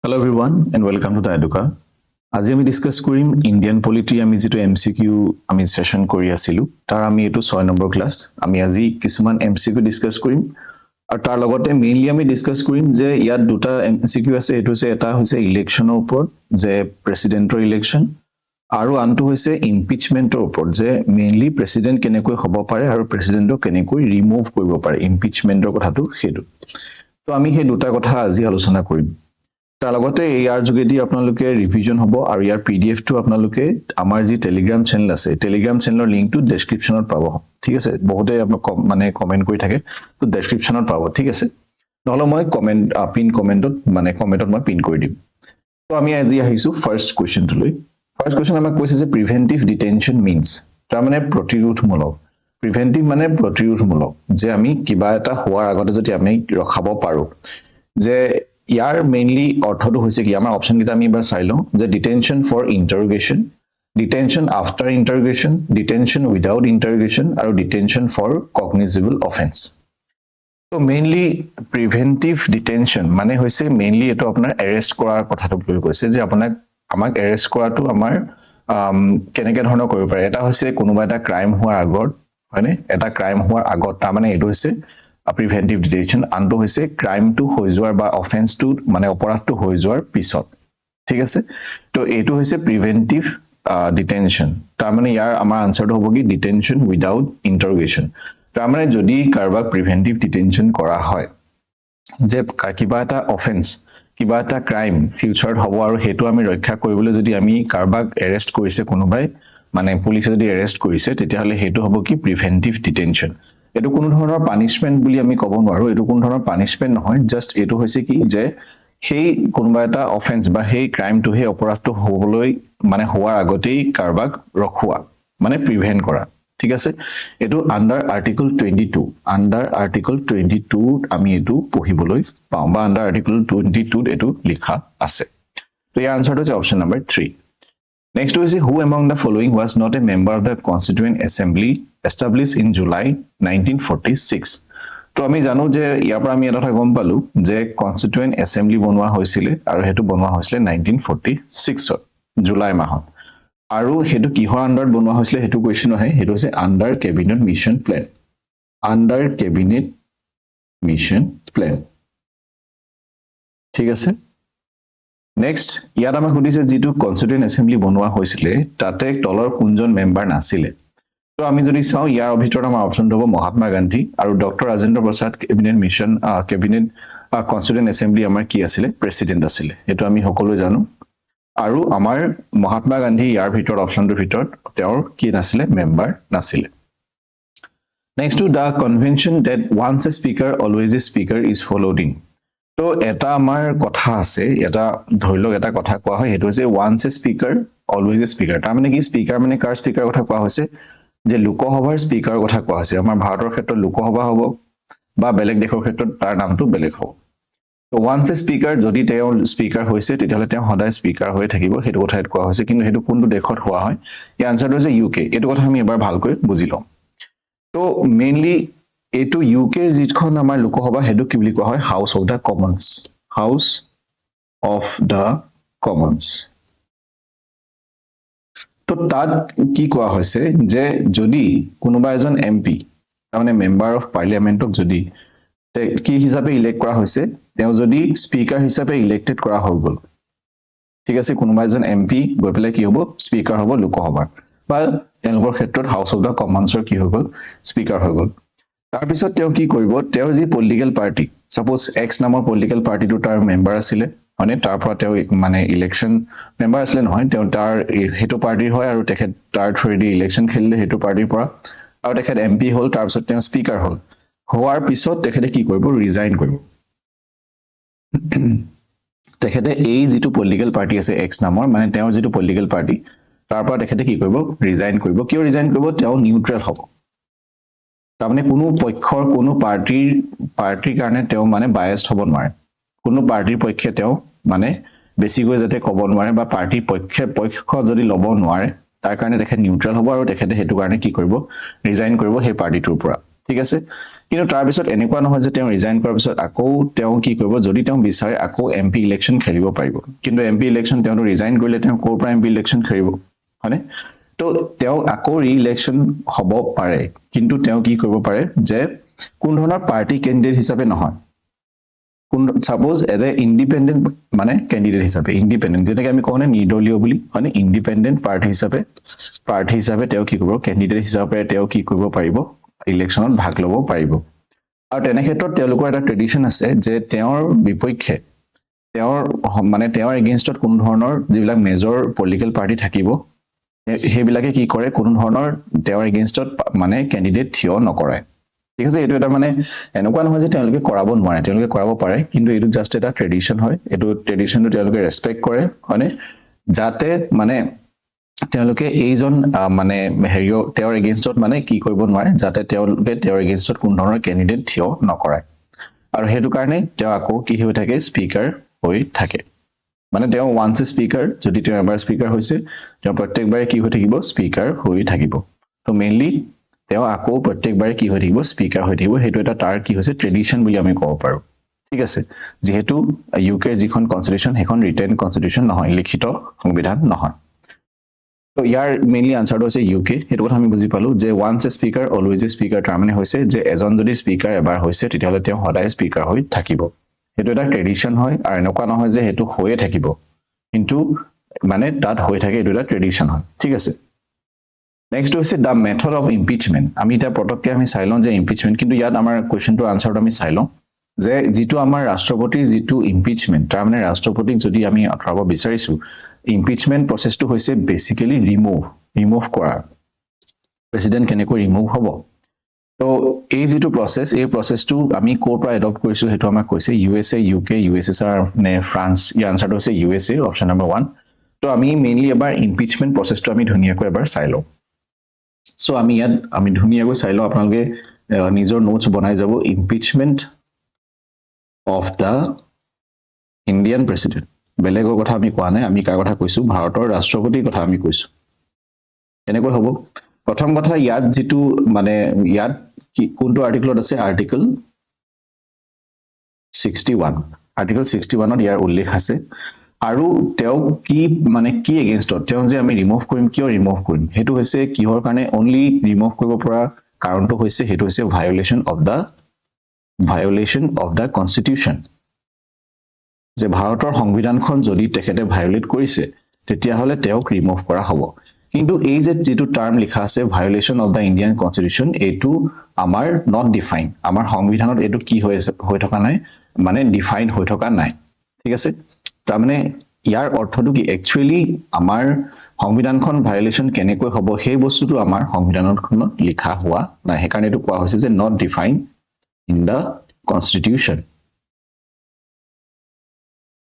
Hello everyone and welcome to the Educa. আজি আমি discuss কৰিম ইন্ডিয়ান পলিটি আমি যেটো এমসিকিউ আমি সেশন কৰি আছিলো তাৰ আমি এটো 6 নম্বৰ ক্লাস আমি আজি কিছুমান এমসিকিউ ডিসকাস কৰিম আৰু তাৰ লগতে মেইনলি আমি ডিসকাস কৰিম যে ইয়াত দুটা এমসিকিউ আছে এটো হৈছে এটা হৈছে ইলেকশনৰ ওপৰত যে প্ৰেসিডেন্টৰ ইলেকশন আৰু আনটো হৈছে ইমপিচমেন্টৰ ওপৰত যে মেইনলি প্ৰেসিডেন্ট কেনেকৈ হ'ব পাৰে আৰু প্ৰেসিডেন্টক কেনেকৈ ৰিমুভ কৰিব পাৰে ইমপিচমেন্টৰ কথাটো হেতু তো আমি হে দুটা কথা আজি আলোচনা কৰিম তাৰ লগতে ইয়াৰ যোগেদি আপোনালোকে ৰিভিজন হ'ব আৰু ইয়াৰ পিডিএফ টো আপোনালোকে আমাৰ যি টেলিগ্ৰাম চেনেল আছে টেলিগ্ৰাম চেনেলৰ লিংকটো ডেসক্ৰিপচনত পাব ঠিক আছে বহুতে মানে কমেন্ট কৰি থাকে তো ডেসক্ৰিপচনত পাব ঠিক আছে নহলে মই কমেন্ট পিন কমেন্টত মানে কমেন্টত মই পিন কৰি দিম তো আমি আজি আহিছো ফাৰ্স্ট কোৱেশ্চনটো লৈ ফাৰ্স্ট কোৱেশ্চন আমাক কৈছে যে প্ৰিভেন্টিভ ডিটেনশন মিন্স তাৰ মানে প্ৰতিৰোধমূলক প্ৰিভেন্টিভ মানে প্ৰতিৰোধমূলক যে আমি কিবা এটা হোৱাৰ আগতে যদি আমি ৰখাব পাৰো যে ইয়াৰ মেইনলি অৰ্থটো হৈছে কি আমাৰ অপচন কিটা আমি এবাৰ চাই লওঁ যে detention for interrogation detention after interrogation detention without interrogation আৰু ডিটেনশন ফৰ কগনিজেবল অফেন্স তো মেইনলি প্ৰিভেন্টিভ ডিটেনশন মানে হৈছে মেইনলি এটো আপোনাৰ এৰেষ্ট কৰাৰ কথাটো বুলি কৈছে যে আমাক এৰেষ্ট কৰাটো আমাৰ কেনেকে ধৰণৰ কৰিব পাৰে এটা হৈছে কোনোবা এটা ক্ৰাইম হোৱাৰ আগত হয়নে এটা ক্ৰাইম হোৱাৰ আগত তাৰ মানে এটো হৈছে প্ৰিভেন্টিভ ডিটেনশন আনটো হৈছে ক্ৰাইম টু হৈ যোৱাৰ বা অফেন্স টু মানে অপৰাধটো হৈ যোৱাৰ পিছত ঠিক আছে তো এটো হৈছে প্ৰিভেন্টিভ ডিটেনশন তাৰ মানে ইয়াৰ আমাৰ আনসাৰটো হ'ব কি ডিটেনশন উইদাউট ইন্টাৰোগেশন তাৰ মানে যদি কাৰবাক প্ৰিভেন্টিভ ডিটেনশন কৰা হয় যে কিবা এটা অফেন্স কিবা এটা ক্ৰাইম ফিউচাৰত হ'ব আৰু হেতু আমি ৰক্ষা কৰিবলৈ যদি আমি কাৰবাক এৰেষ্ট কৰিছে কোনোবাই মানে পুলিচে যদি এৰেষ্ট কৰিছে তেতিয়া হলে হেতু হ'ব কি প্ৰিভেন্টিভ ডিটেনশন এটো কোনো ধৰণৰ পানিশমেন্ট বুলি আমি ক'ব নোৱাৰো এটো কোনো ধৰণৰ পানিশমেন্ট নহয় জাস্ট এটো হৈছে কি যে সেই কোনোবা এটা অফেন্স বা সেই ক্ৰাইমটো সেই অপৰাধটো হ'বলৈ মানে হোৱাৰ আগতেই কাৰবাক ৰখুৱা মানে প্ৰিভেন্ট কৰা ঠিক আছে এটো আন্ডাৰ আৰ্টিকল 22 আন্ডাৰ আৰ্টিকল 22 আমি এটো পঢ়িবলৈ পাওঁ বা আন্ডাৰ আৰ্টিকল 22 এটো লিখা আছে তো ইয়াৰ আনসাৰটো হৈছে option number 3 Next is who among the following was not a member of the Constituent Assembly established in July 1946? তো আমি জানো যে ইয়াৰ পৰা আমি এটা কথা গম পালো যে Constituent Assembly বনোৱা হৈছিল আৰু হেতু বনোৱা হৈছিল 1946 জুলাই মাহত আৰু হেতু কিহৰ আন্ডাৰত বনোৱা হৈছিল হেতু কোৱেশ্চন আহে হেতু হৈছে under cabinet mission plan under cabinet mission plan ঠিক আছে Next, ইয়াত আমাক সুধিছে যেটো কনস্টিটিউয়েন্ট অ্যাসেম্বলি বনোৱা হৈছিল তাতে তলৰ কোনজন মেম্বাৰ নাছিলে তো আমি যদি চাও ইয়াৰ ভিতৰত আমাৰ অপচন হ'ব মহাত্মা গান্ধী আৰু doctor Rajendra Prasad cabinet mission cabinet constituent assembly আমাৰ কি আছিল প্ৰেসিডেন্ট আছিল এটো আমি সকলোৱে জানো আৰু আমাৰ মহাত্মা গান্ধী ইয়াৰ ভিতৰত অপচনটোৰ ভিতৰত তেওঁৰ কি নাছিলে মেম্বাৰ নাছিলে Next to the convention that once a speaker always a speaker is followed in তো এটা আমাৰ কথা আছে এটা ধৰিলক এটা কথা কোৱা হয় হেতু হৈছে once a speaker always a speaker তাৰ মানে কি স্পিকাৰ মানে কাৰ স্পিকাৰ কথা কোৱা হৈছে যে লোকসভাৰ স্পিকাৰ কথা কোৱা হৈছে আমাৰ ভাৰতৰ ক্ষেত্ৰত লোকসভা হ'ব বা বেলেগ দেশৰ ক্ষেত্ৰত তাৰ নামটো বেলেগ হ'ব তো ওয়ান্স এ স্পিকাৰ যদি তেওঁ স্পিকাৰ হৈছে তেতিয়াহলে তেওঁ সদায় স্পিকাৰ হৈ থাকিব হেতু কথা কোৱা হৈছে কিন্তু হেতু কোনটো দেশত হোৱা হয় এই আনসাৰটো হৈছে ইউকে এটো কথা আমি এবাৰ ভালকৈ বুজি লওঁ তো মেইনলি এটো ইউকে যিখন আমাৰ লোকসভা হেতু কি বুলি কোৱা হয় House of the Commons House of the Commons তো তাত কি কোৱা হৈছে যে যদি কোনোবা এজন এমপি মানে মেম্বাৰ অফ পাৰ্লিয়ামেন্টক যদি কি হিচাপে ইলেক্ট কৰা হৈছে তেওঁ যদি স্পিকাৰ হিচাপে ইলেক্টেড কৰা হৈ গল ঠিক আছে কোনোবা এজন এমপি গৈ পেলাই কি হ'ব স্পিকাৰ হ'ব লোকসভাৰ বা তেওঁলোকৰ ক্ষেত্ৰত হাউস অফ দা কমন্সৰ কি হৈ গল স্পিকাৰ হৈ গল তাৰ পিছত তেওঁ কি কৰিব তেওঁৰ যি পলিটিক্যাল পাৰ্টি সাপোজ এক্স নামৰ পলিটিক্যাল পাৰ্টিটো তাৰ মেম্বাৰ আছিল মানে তাৰ পৰা তেওঁ মানে ইলেকশন মেম্বাৰ আছিল নহয় তেওঁ তাৰ হেতু পাৰ্টিৰ হয় আৰু তেখেত তাৰ থ্ৰুদি ইলেকশন খেলিলে হেতু পাৰ্টিৰ পৰা আৰু তেখেত এমপি হল তাৰ পিছত তেওঁ স্পিকাৰ হল হোৱাৰ পিছত তেখেতে কি কৰিব ৰিজাইন কৰিব তেখেতে এই যেটো পলিটিক্যাল পাৰ্টি আছে এক্স নামৰ মানে তেওঁৰ যেটো পলিটিক্যাল পাৰ্টি তাৰ পৰা তেখেতে কি কৰিব ৰিজাইন কৰিব কিয় ৰিজাইন কৰিব তেওঁ নিউট্ৰেল হ'ব তাৰ মানে কোনো পক্ষৰ কোনো পাৰ্টিৰ কাৰণে তেওঁ মানে বায়াসড হ'ব নোৱাৰে কোনো পাৰ্টিৰ পক্ষে তেওঁ মানে বেছিকৈ যাতে ক'ব নোৱাৰে বা পাৰ্টিৰ পক্ষ যদি ল'ব নোৱাৰে তাৰ কাৰণে তেখেত নিউট্ৰেল হ'ব আৰু তেখেতে হেতু কাৰণে কি কৰিব ৰিজাইন কৰিব সেই পাৰ্টিটোৰ পৰা ঠিক আছে কিন্তু তাৰ পিছত এনেকুৱা নহয় যে তেওঁ ৰিজাইন কৰাৰ পিছত আকৌ তেওঁ কি কৰিব যদি তেওঁ বিচাৰে আকৌ এমপি ইলেকশ্যন খেলিব পাৰিব কিন্তু এমপি ইলেকশ্যন তেওঁ ৰিজাইন কৰিলে তেওঁ ক'ৰ পৰা এমপি ইলেকশ্যন খেলিব হয়নে তো তেওঁ আকৌ ৰি ইলেকশ্যন হ'ব পাৰে কিন্তু তেওঁ কি কৰিব পাৰে যে কোন ধৰণৰ পাৰ্টি কেণ্ডিডেট হিচাপে নহয় সাপোজ এজ এ ইণ্ডিপেণ্ডেণ্ট মানে কেণ্ডিডেট হিচাপে ইণ্ডিপেণ্ডেণ্ট যেনেকৈ আমি কওঁ নে নিৰ্দলীয় বুলি হয়নে ইণ্ডিপেণ্ডেণ্ট প্ৰাৰ্থী হিচাপে তেওঁ কি কৰিব কেণ্ডিডেট হিচাপে তেওঁ কি কৰিব পাৰিব ইলেকশ্যনত ভাগ ল'ব পাৰিব আৰু তেনে ক্ষেত্ৰত তেওঁলোকৰ এটা ট্ৰেডিশ্যন আছে যে তেওঁৰ বিপক্ষে তেওঁৰ এগেইনষ্টত কোনো ধৰণৰ যিবিলাক মেজৰ পলিটিকেল পাৰ্টি থাকিব সেইবিলাকে কি কৰে কোনো ধৰণৰ তেওঁৰ এগেইনষ্টত মানে কেণ্ডিডেট থিয় নকৰে ঠিক আছে এইটো এটা মানে এনেকুৱা নহয় যে তেওঁলোকে কৰাব নোৱাৰে তেওঁলোকে কৰাব পাৰে কিন্তু এইটো জাষ্ট এটা ট্ৰেডিশ্যন হয় এইটো ট্ৰেডিশ্যনটো তেওঁলোকে ৰেছপেক্ট কৰে হয়নে যাতে মানে তেওঁলোকে এইজন মানে হেৰিও তেওঁৰ এগেইনষ্টত মানে কি কৰিব নোৱাৰে যাতে তেওঁলোকে তেওঁৰ এগেইনষ্টত কোনো ধৰণৰ কেণ্ডিডেট থিয় নকৰায় আৰু সেইটো কাৰণে তেওঁ আকৌ কি হৈ থাকে স্পীকাৰ হৈ থাকে মানে তেওঁ ওৱান্স এ স্পীকাৰ যদি তেওঁ এবাৰ স্পীকাৰ হৈছে তেওঁ প্ৰত্যেকবাৰে কি হৈ থাকিব স্পীকাৰ হৈ থাকিব তো মেইনলি তেওঁ আকৌ প্ৰত্যেকবাৰে কি হৈ থাকিব স্পীকাৰ হৈ থাকিব সেইটো এটা তাৰ কি হৈছে ট্ৰেডিশ্যন বুলি আমি ক'ব পাৰোঁ ঠিক আছে যেহেতু ইউকেৰ যিখন কনষ্টিটিউশ্যন সেইখন ৰিটেন কনষ্টিটিউশ্যন নহয় লিখিত সংবিধান নহয় তো ইয়াৰ মেইনলি আনসাৰটো হৈছে ইউকে সেইটো কথা আমি বুজি পালো যে ওৱান্স এ স্পীকাৰ অলৱেজ এ স্পীকাৰ তাৰ মানে হৈছে যে এজন যদি স্পীকাৰ এবাৰ হৈছে তেতিয়াহ'লে তেওঁ সদায় স্পীকাৰ হৈ থাকিব সেইটো এটা ট্ৰেডিশ্যন হয় আৰু এনেকুৱা নহয় যে সেইটো হৈয়ে থাকিব কিন্তু মানে তাত হৈ থাকে এইটো এটা ট্ৰেডিশ্যন হয় ঠিক আছে নেক্সট হৈছে দ্য মেথড অফ ইম্পিচমেণ্ট আমি এতিয়া পটককৈ আমি চাই লওঁ যে ইম্পিচমেণ্ট কিন্তু ইয়াত আমাৰ কুৱেশ্যনটোৰ আনসাৰটো আমি চাই লওঁ যে যিটো আমাৰ ৰাষ্ট্ৰপতিৰ যিটো ইম্পিচমেণ্ট তাৰ মানে ৰাষ্ট্ৰপতিক যদি আমি আঁতৰাব বিচাৰিছোঁ ইম্পিচমেণ্ট প্ৰচেছটো হৈছে বেচিকেলি ৰিমুভ কৰা প্ৰেচিডেণ্ট কেনেকৈ ৰিমুভ হ'ব তো এই যিটো প্ৰচেছ এই প্ৰচেছটো আমি ক'ৰ পৰা এডপ্ট কৰিছোঁ সেইটো আমাক কৈছে USA UK USSR নে ফ্ৰান্স ইয়াৰ আনসাৰটো হৈছে USA অপশ্যন নম্বৰ 1 তো আমি মেইনলি এবাৰ ইম্পিচমেণ্ট প্ৰচেছটো আমি ধুনীয়াকৈ এবাৰ চাই লওঁ সো আমি ধুনীয়াকৈ চাই লওঁ আপোনালোকে নিজৰ নোটছ বনাই যাব ইম্পিচমেণ্ট অফ দ্য ইণ্ডিয়ান প্ৰেচিডেণ্ট বেলেগৰ কথা আমি কোৱা নাই আমি কাৰ কথা কৈছোঁ ভাৰতৰ ৰাষ্ট্ৰপতিৰ কথা আমি কৈছোঁ এনেকৈ হ'ব প্ৰথম কথা ইয়াত যিটো মানে ইয়াত কোনটো আৰ্টিকলত আছে আৰ্টিকল 61 আৰ্টিকল 61ত ইয়াৰ উল্লেখ আছে আৰু তেওঁ কি মানে কি এগেইনষ্টত তেওঁ যে আমি ৰিমুভ কৰিম কিয় ৰিমুভ কৰিম সেইটো হৈছে কিহৰ কাৰণে অনলি ৰিমুভ কৰিব পৰা কাৰণটো হৈছে সেইটো হৈছে ভায়োলেশ্যন অফ দ্য কনষ্টিটিউশ্যন যে ভাৰতৰ সংবিধানখন যদি তেখেতে ভায়োলেট কৰিছে তেতিয়াহ'লে তেওঁক ৰিমুভ কৰা হ'ব কিন্তু এই যে যিটো টাৰ্ম লিখা আছে ভায়োলেশ্যন অফ দ্য ইণ্ডিয়ান কনষ্টিটিউশ্যন এইটো আমাৰ নট ডিফাইন আমাৰ সংবিধানত এইটো কি হৈ থকা নাই মানে ডিফাইন হৈ থকা নাই ঠিক আছে তাৰমানে ইয়াৰ অৰ্থটো কি একচুৱেলি আমাৰ সংবিধানখন ভায়োলেশ্যন কেনেকৈ হ'ব সেই বস্তুটো আমাৰ সংবিধানখনত লিখা হোৱা নাই সেইকাৰণে এইটো কোৱা হৈছে যে not define in the constitution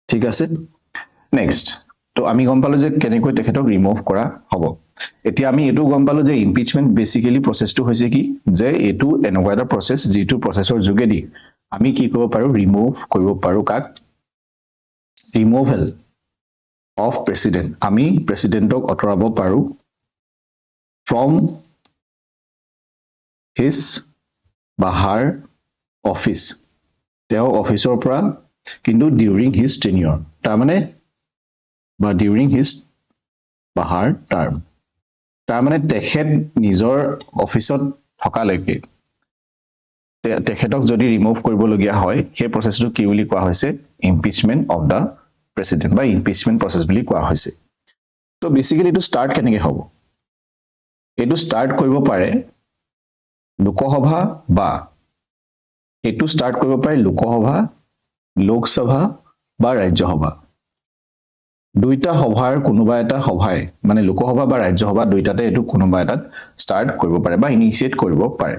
ঠিক আছে নেক্সট তো আমি গম পালো যে কেনেকৈ তেখেতক ৰিমুভ কৰা হ'ব এতিয়া আমি এইটো গম পালো যে ইম্পিচমেণ্ট বেচিকেলি প্ৰচেছটো হৈছে কি যে এইটো এনেকুৱা এটা প্ৰচেছ যিটো প্ৰচেছৰ যোগেদি আমি কি কৰিব পাৰোঁ ৰিমুভ কৰিব পাৰোঁ কাক ৰিমুভেল অফ প্ৰেচিডেণ্ট আমি প্ৰেচিডেণ্টক আঁতৰাব পাৰোঁ ফ্ৰম হিজ বা হাৰ অফিচ তেওঁ অফিচৰ পৰা কিন্তু ডিউৰিং হিজ টেনিয়ৰ তাৰমানে বা ডিউৰিং হিজ বা হাৰ টাৰ্ম তাৰমানে তেখেত নিজৰ অফিচত থকালৈকে তেখেতক যদি ৰিমুভ কৰিবলগীয়া হয় সেই প্ৰচেছটো কি বুলি কোৱা হৈছে ইম্পিচমেণ্ট অফ দ্য প্ৰেচিডেণ্ট বা ইম্পিচমেণ্ট প্ৰচেছ বুলি কোৱা হৈছে তো বেচিকেলি এইটো ষ্টাৰ্ট কেনেকৈ হ'ব এইটো ষ্টাৰ্ট কৰিব পাৰে লোকসভা বা এইটো ষ্টাৰ্ট কৰিব পাৰে লোকসভা লোকসভা বা ৰাজ্যসভা দুইটা সভাৰ কোনোবা এটা সভাই মানে লোকসভা বা ৰাজ্যসভা দুইটাতে এইটো কোনোবা এটাত ষ্টাৰ্ট কৰিব পাৰে বা ইনিচিয়েট কৰিব পাৰে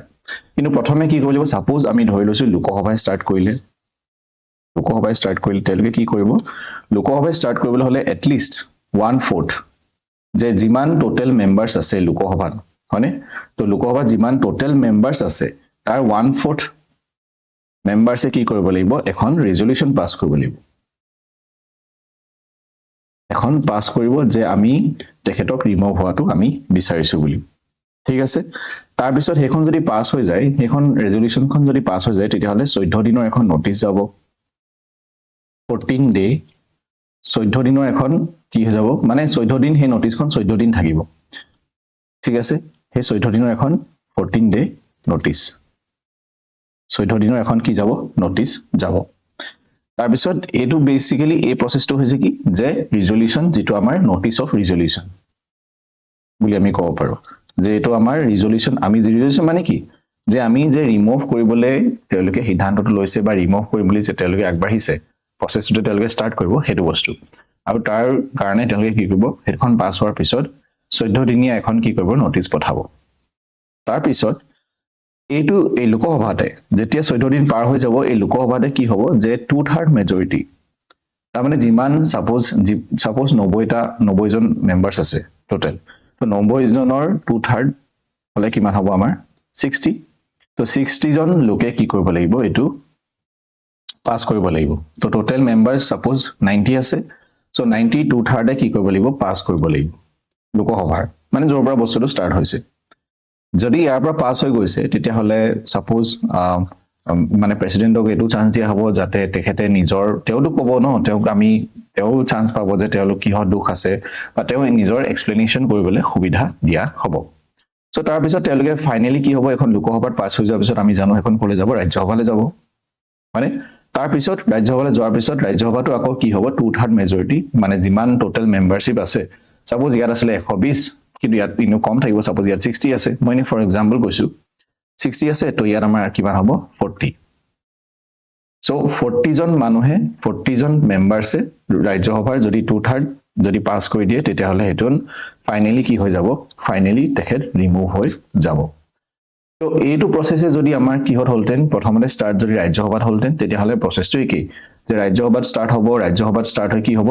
কিন্তু প্ৰথমে কি কৰিব লাগিব সাপোজ আমি ধৰি লৈছোঁ লোকসভাই ষ্টাৰ্ট কৰিলে তেওঁলোকে কি কৰিব লোকসভাই ষ্টাৰ্ট কৰিবলৈ হ'লে এটলিষ্ট 1/4 যে যিমান টোটেল মেম্বাৰ্ছ আছে লোকসভাত হয়নে তো লোকসভাত যিমান টোটেল মেম্বাৰ্ছ আছে তাৰ 1/4 মেম্বাৰ্ছে কি কৰিব লাগিব এখন ৰেজলিউশ্যন পাছ কৰিব লাগিব এখন পাছ কৰিব যে আমি তেখেতক ৰিমুভ হোৱাটো আমি বিচাৰিছোঁ বুলি ঠিক আছে তাৰ পিছত হেখন যদি পাস হৈ যায় হেখন ৰেজুলেচনখন যদি পাস হৈ যায় তেতিয়া হলে 14 দিনৰ এখন নোটিস যাব 14 ডে 14 দিনৰ এখন কি হৈ যাব মানে 14 দিন হে নোটিসখন 14 দিন থাকিব ঠিক আছে হে 14 দিনৰ এখন 14 ডে নোটিস 14 দিনৰ এখন কি যাব নোটিস যাব তাৰ পিছত এটো বেসিক্যালি এই প্ৰসেসটো হৈছে কি যে ৰিজলিউশন যেটো আমাৰ নোটিস অফ ৰিজলিউশন বুলি আমি কব পাৰো যে এটো আমাৰ ৰিজলিউশন আমি ৰিজলিউশন মানে কি যে আমি যে ৰিমুভ কৰিবলৈ তেওঁলোকে সিদ্ধান্তটো লৈছে বা ৰিমুভ কৰিবলৈ যে তেওঁলোকে আগবাঢ়িছে প্ৰসেসটো তেওঁলোকে ষ্টাৰ্ট কৰিব হেতু বস্তু আৰু তাৰ কাৰণে তেওঁলোকে কি কৰিব হেখন পাস হোৱাৰ পিছত 14 দিনীয়া এখন কি কৰিব নোটিস পঠাব তাৰ পিছত এইটো এই লোকসভাতে যেতিয়া 14 দিন পাৰ হৈ যাব এই লোকসভাতে কি হ'ব যে 2/3 মেজৰিটি তাৰ মানে যিমান সাপোজ 90 জন মেম্বাৰস আছে টোটাল তো 90 জনৰ 2/3 হলে কিমান হ'ব আমাৰ 60 তো 60 জন লোকে কি কৰিব লাগিব এটো পাস কৰিব লাগিব তো টোটাল মেম্বাৰস সাপোজ 90 আছে সো 90 2/3 কি কৰিব লাগিব পাস কৰিব লাগিব লোকসভাৰ মানে জৰ পৰা বস্তুটো ষ্টাৰ্ট হৈছে যদি ইয়াৰ পৰা পাস হৈ গৈছে তেতিয়া হলে সাপোজ মানে প্ৰেসিডেন্টক এটো চান্স দিয়া হ'ব যাতে তেখেতে নিজৰ তেওটো ক'ব ন তেওঁক আমি তেও চান্স পাব যে তেওঁলোক কিহত দুখ আছে বা তেও নিজৰ এক্সপ্লেনেশন কৰিবলৈ সুবিধা দিয়া হ'ব সো তাৰ পিছত তেওঁলোকে ফাইনালি কি হ'ব এখন লোকসভাত পাস হৈ যোৱাৰ পিছত আমি জানো এখন কলে যাব ৰাজ্যসভালৈ যাব মানে তাৰ পিছত ৰাজ্যসভালৈ যোৱাৰ পিছত ৰাজ্যসভাটো আকৌ কি হ'ব 2/3 মেজৰিটি মানে যিমান টোটাল মেম্বাৰশিপ আছে সাপোজ ইয়াত আছিল 120 কিন্তু ইয়াত ইনো কম থাকিব সাপোজ ইয়াত 60 আছে মই ফৰ এক্সাম্পল কৈছো 60 আছে তো ইয়াত আমাৰ কিমান হ'ব 40 সো 40 জন মানুহে 40 জন মেম্বাৰছে ৰাজ্যসভাৰ যদি 2/3 যদি পাস কৰি দিয়ে তেতিয়া হলে হেতন ফাইনালি কি হৈ যাব ফাইনালি তেখেত ৰিমুভ হৈ যাব তো এইটো প্ৰসেসে যদি আমাৰ কিহত হলতেন প্ৰথমতে ষ্টাৰ্ট যদি ৰাজ্যসভাত হলতেন তেতিয়া হলে প্ৰসেসটো কি যে ৰাজ্যসভাত ষ্টাৰ্ট হ'ব ৰাজ্যসভাত ষ্টাৰ্ট হৈ কি হ'ব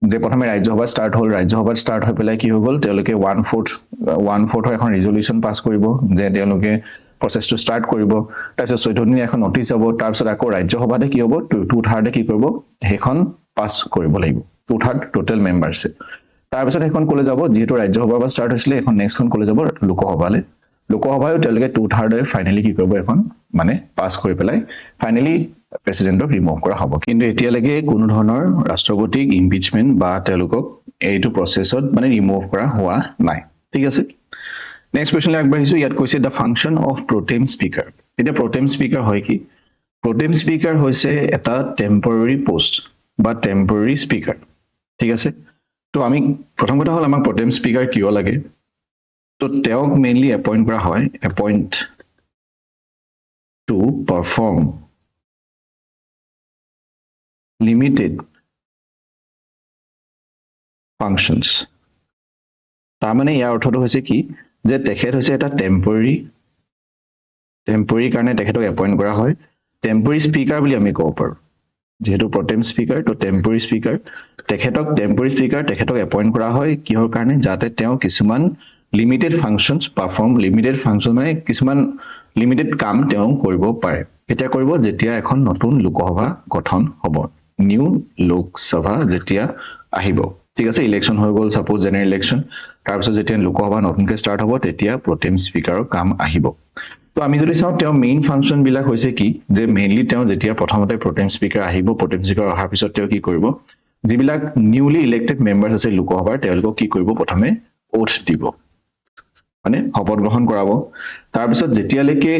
যে প্ৰথমে ৰাজ্যসভাত ষ্টাৰ্ট হল ৰাজ্যসভাত ষ্টাৰ্ট হৈ পেলাই কি হৈ গল তেওঁলোকে 1/4 এখন ৰিজলিউশন পাস কৰিব যে তেওঁলোকে প্ৰসেসটো ষ্টাৰ্ট কৰিব তাৰপিছত 14 দিন এখন নোটিস হ'ব তাৰপিছত আকৌ ৰাজ্যসভাতে কি হ'ব 2/3 কি কৰিব হেখন পাস কৰিব লাগিব 2/3 টোটাল মেম্বাৰছে তাৰপিছত হেখন কলে যাব যেহেতু ৰাজ্যসভাৰ পৰা ষ্টাৰ্ট হৈছিলে এখন নেক্সটখন কলে যাব লোকসভালে লোকসভায়ও তেওঁলোকে 2/3 ফাইনালি কি কৰিব এখন মানে পাস কৰি পেলাই ফাইনালি প্ৰেসিডেন্টক ৰিমুভ কৰা হ'ব কিন্তু এতিয়ালৈকে কোনো ধৰণৰ ৰাষ্ট্ৰপতিক ইমপিচমেন্ট বা তেওঁলোকক এইটো প্ৰসেসত মানে ৰিমুভ কৰা হোৱা নাই ঠিক আছে নেক্সট কোৱেশ্চনলৈ আগবাঢ়িছো ইয়াত কৈছে দা ফাংচন অফ প্ৰটেম স্পিকাৰ এটা প্ৰটেম স্পিকাৰ হয় কি প্ৰটেম স্পিকাৰ হৈছে এটা টেম্পৰাৰী পোষ্ট বা টেম্পৰাৰী স্পিকাৰ ঠিক আছে তো আমি প্ৰথম কথা হল আমাক প্ৰটেম স্পিকাৰ কিয় লাগে তো তেওঁক মেইনলি এপইন্ট কৰা হয় appoint to perform limited functions তাৰ মানে ইয়াৰ অৰ্থটো হৈছে কি যে তেখেত হৈছে এটা টেম্পৰাৰী কাৰণে তেখেতক এপইন্ট কৰা হয় টেম্পৰাৰী স্পিকাৰ বুলি আমি ক'ব পাৰো যেহেতু প্ৰটেম স্পিকাৰ তো টেম্পৰাৰী স্পিকাৰ তেখেতক এপইন্ট কৰা হয় কিহৰ কাৰণে যাতে তেওঁ কিছুমান limited functions perform limited function মানে কিছুমান লিমিটেড কাম তেওঁ কৰিব পাৰে এটা কৰিব যেতিয়া এখন নতুন লোকসভা গঠন হ'ব নিউ লোকসভা যেতিয়া আহিব ঠিক আছে ইলেকশন হৈ গল সাপোজ জেনাৰেল ইলেকশন তাৰ পিছত যেতিয়া লোকসভা নতুনকৈ ষ্টাৰ্ট হ'ব তেতিয়া প্ৰটেম স্পিকাৰৰ কাম আহিব তো আমি যদি চাও তেওঁ মেইন ফাংশন বিলাক হৈছে কি যে মেইনলি তেওঁ যেতিয়া প্ৰথমতে প্ৰটেম স্পিকাৰ আহিব প্ৰটেম স্পিকাৰ অহাৰ পিছত তেওঁ কি কৰিব যিবিলাক নিউলি ইলেক্টেড মেম্বাৰস আছে লোকসভাৰ তেওঁলোকক কি কৰিব প্ৰথমে ওথ দিব মানে শপত গ্ৰহণ কৰাব তাৰ পিছত যেতিয়ালৈকে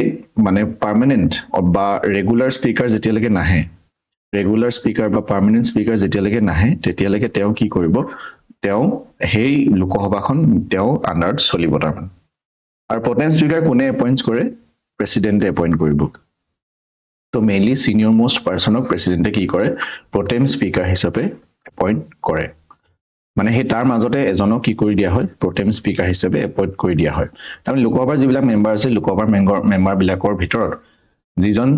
মানে পাৰ্মানেন্ট বা ৰেগুলাৰ স্পিকাৰ যেতিয়ালৈকে নাহে ৰেগুলাৰ স্পিকাৰ বা পাৰ্মানেন্ট স্পিকাৰ যেতিয়ালৈকে নাহে তেতিয়ালৈকে তেওঁ কি কৰিব তেওঁ হেই লোকসভাখন তেওঁ আন্ডাৰত চলিব তাৰমান আৰু প্ৰটেম স্পিকাৰ কোনে এপইন্ট কৰে প্ৰেসিডেন্টে এপইন্ট কৰিব তো মেইনলি সিনিয়ৰ মোষ্ট পাৰ্সনক প্ৰেসিডেন্টে কি কৰে প্ৰটেম স্পিকাৰ হিচাপে এপইন্ট কৰে মানে হে তাৰ মাজতে এজনক কি কৰি দিয়া হয় প্ৰটেম স্পিকাৰ হিচাপে এপইন্ট কৰি দিয়া হয় তাৰমানে লোকসভাৰ যিবিলাক মেম্বাৰ আছে লোকসভাৰ মেম্বাৰ বিলাকৰ ভিতৰত যিজন